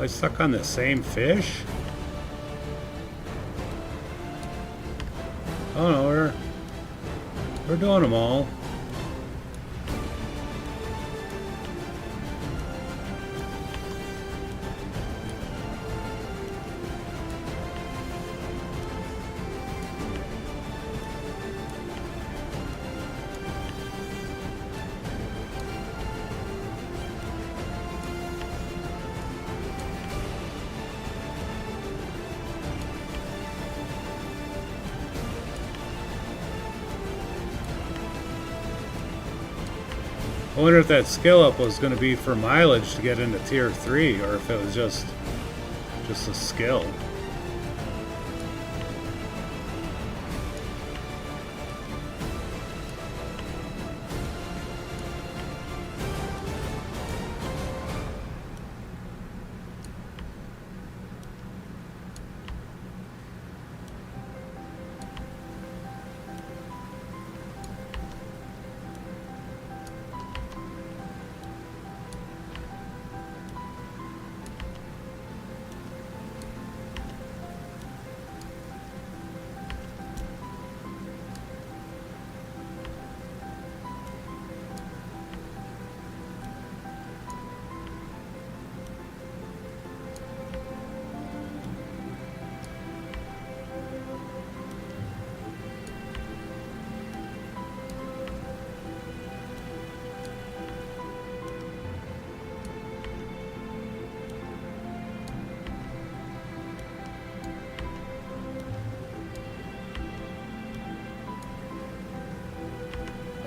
I stuck on the same fish? Oh no, we're doing them all. I wonder if that skill up was going to be for mileage to get into tier 3, or if it was just a skill.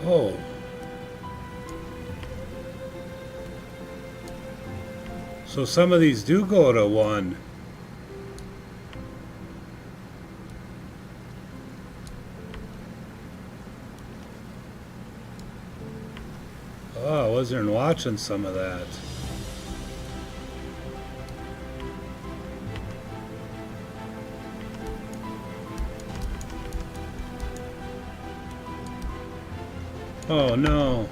Oh. So some of these do go to 1. Oh, I wasn't watching some of that. Oh no.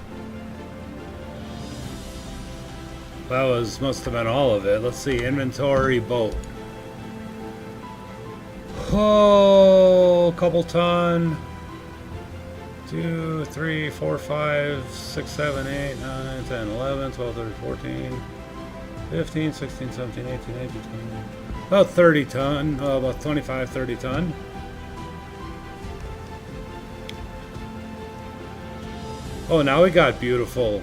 That must have been all of it. Let's see, inventory, boat. Oh, couple ton. 2, 3, 4, 5, 6, 7, 8, 9, 10, 11, 12, 13, 14, 15, 16, 17, 18, 19, 20. About 30 ton. Oh, about 25, 30 ton. Oh, now we got beautiful.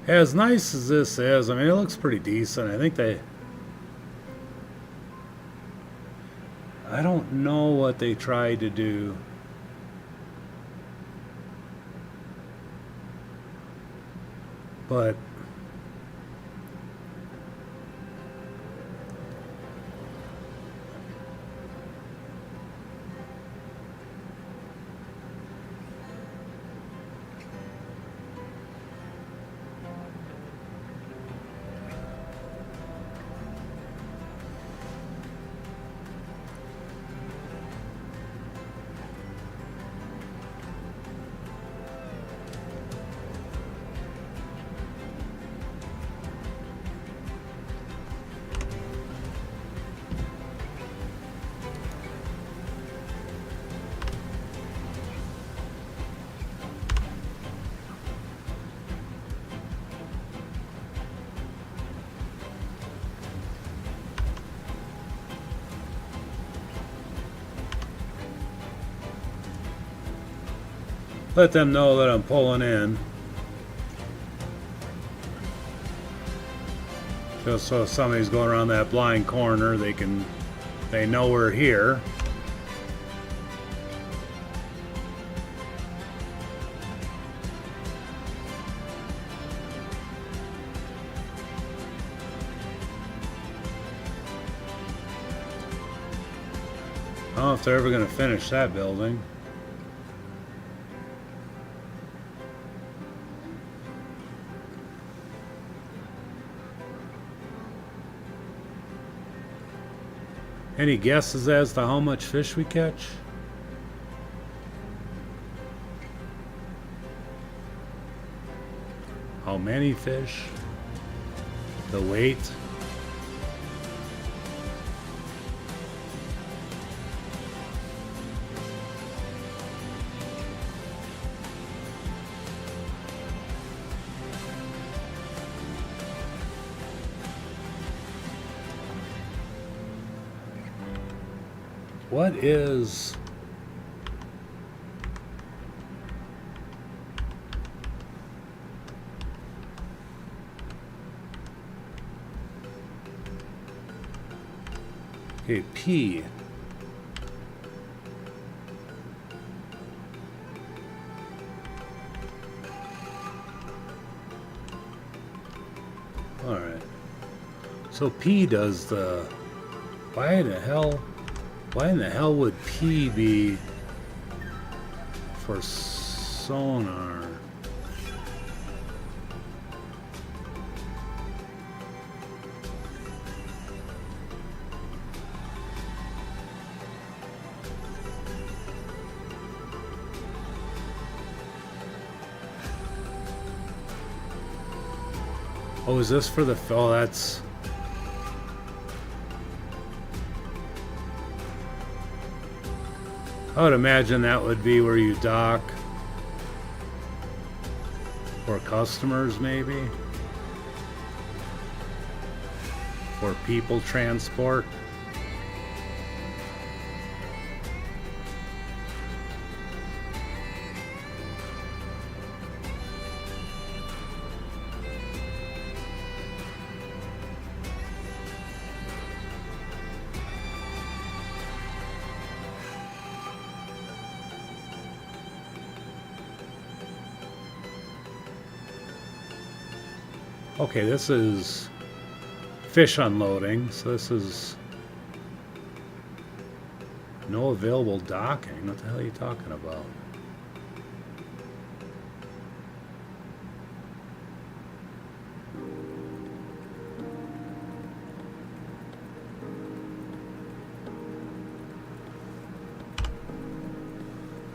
As nice as this is, I mean, it looks pretty decent. I think I don't know what they tried to do. But let them know that I'm pulling in. Just so if somebody's going around that blind corner, they know we're here. I don't know if they're ever going to finish that building. Any guesses as to how much fish we catch? How many fish? The weight? What is... Okay, P. All right. So P does the... Why in the hell would P be for sonar? Oh, is this for the... Oh, that's... I would imagine that would be where you dock for customers, maybe, for people transport. Okay, this is fish unloading, so this is no available docking. What the hell are you talking about?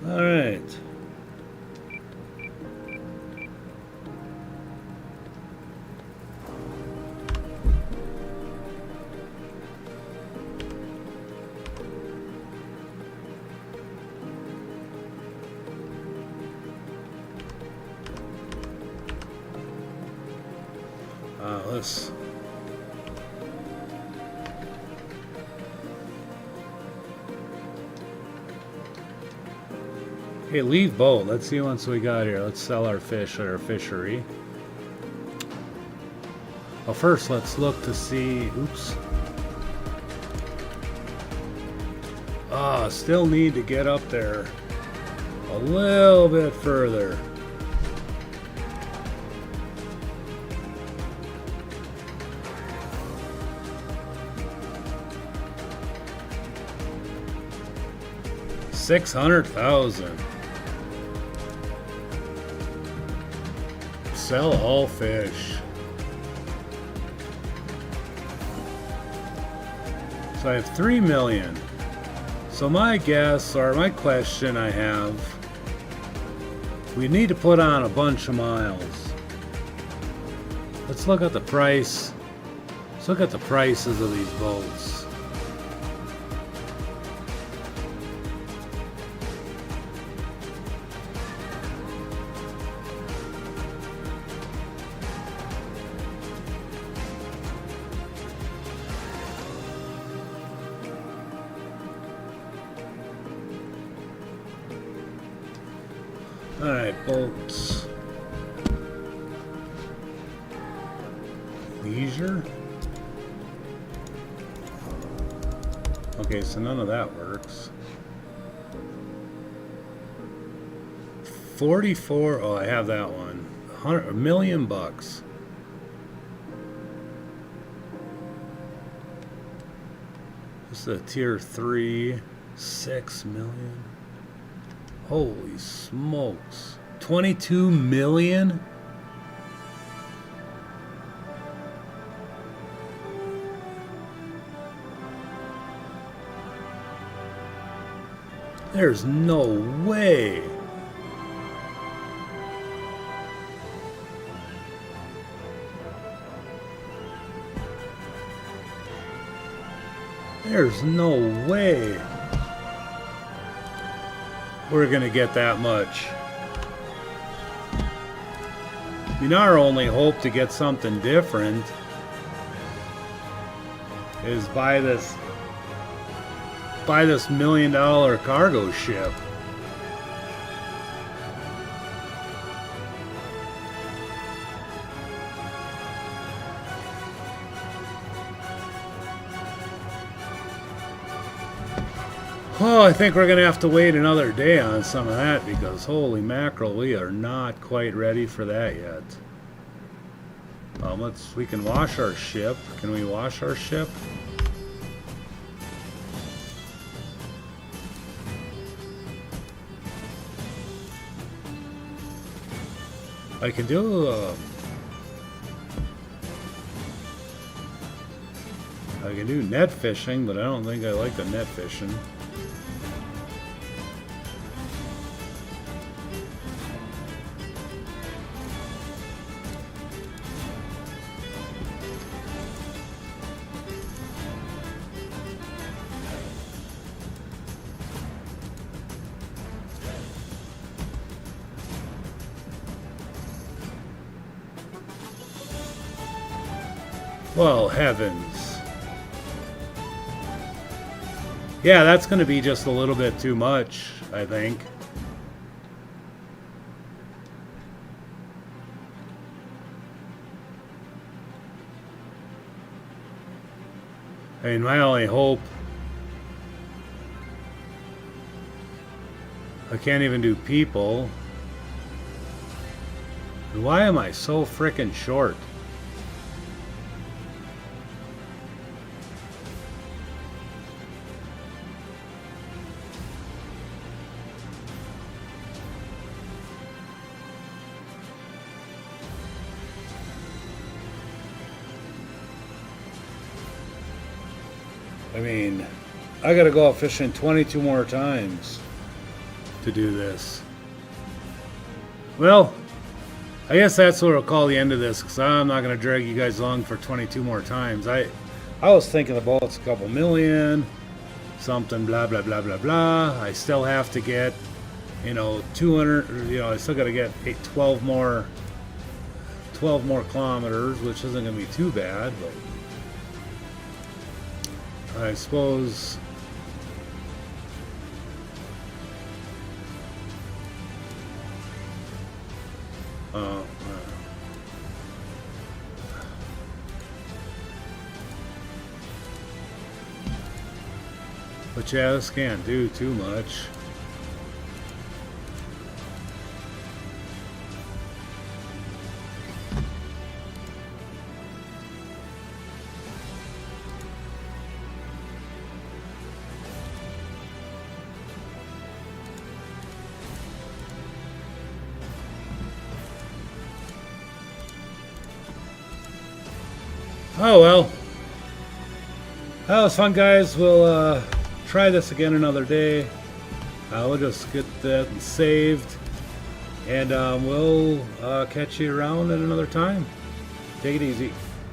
All right. Let's. Hey, leave boat. Let's see once we got here. Let's sell our fish at our fishery. Well, first let's look to see. Oops. Still need to get up there a little bit further. $600,000. Sell all fish. So I have 3 million. So my guess, or my question I have, we need to put on a bunch of miles. Let's look at the price. Let's look at the prices of these boats. Alright, boats. Leisure? Okay, so none of that works. 44, oh, I have that one. $1 million bucks. This is a tier 3, 6 million. Holy smokes. 22 million? There's no way. There's no way we're gonna get that much. I mean, our only hope to get something different is buy this $1 million cargo ship. Oh, I think we're going to have to wait another day on some of that because holy mackerel, we are not quite ready for that yet. We can wash our ship. Can we wash our ship? I can do net fishing, but I don't think I like the net fishing. Well, heavens. Yeah, that's going to be just a little bit too much, I think. I mean, my only hope... I can't even do people. Why am I so frickin' short? I mean, I gotta go out fishing 22 more times to do this. Well, I guess that's what I'll call the end of this, because I'm not gonna drag you guys along for 22 more times. I was thinking the boat's a couple million, something, blah blah blah blah blah. I still have to get, 200. I still got to get 12 more kilometers, which isn't gonna be too bad, but I suppose. But yeah, this can't do too much. Oh well. That was fun, guys. We'll try this again another day. We'll just get that saved, and we'll catch you around at another time. Take it easy.